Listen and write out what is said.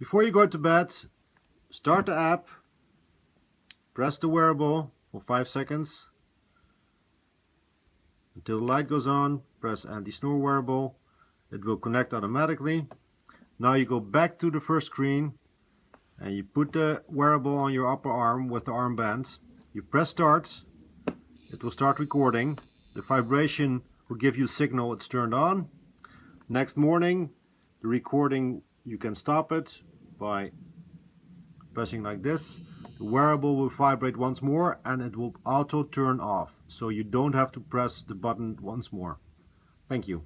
Before you go to bed, start the app, press the wearable for 5 seconds until the light goes on, press anti-snore wearable, it will connect automatically. Now you go back to the first screen and you put the wearable on your upper arm with the armband. You press start, it will start recording. The vibration will give you a signal it's turned on. Next morning, the recording, you can stop it by pressing like this. The wearable will vibrate once more and it will auto turn off, so you don't have to press the button once more. Thank you.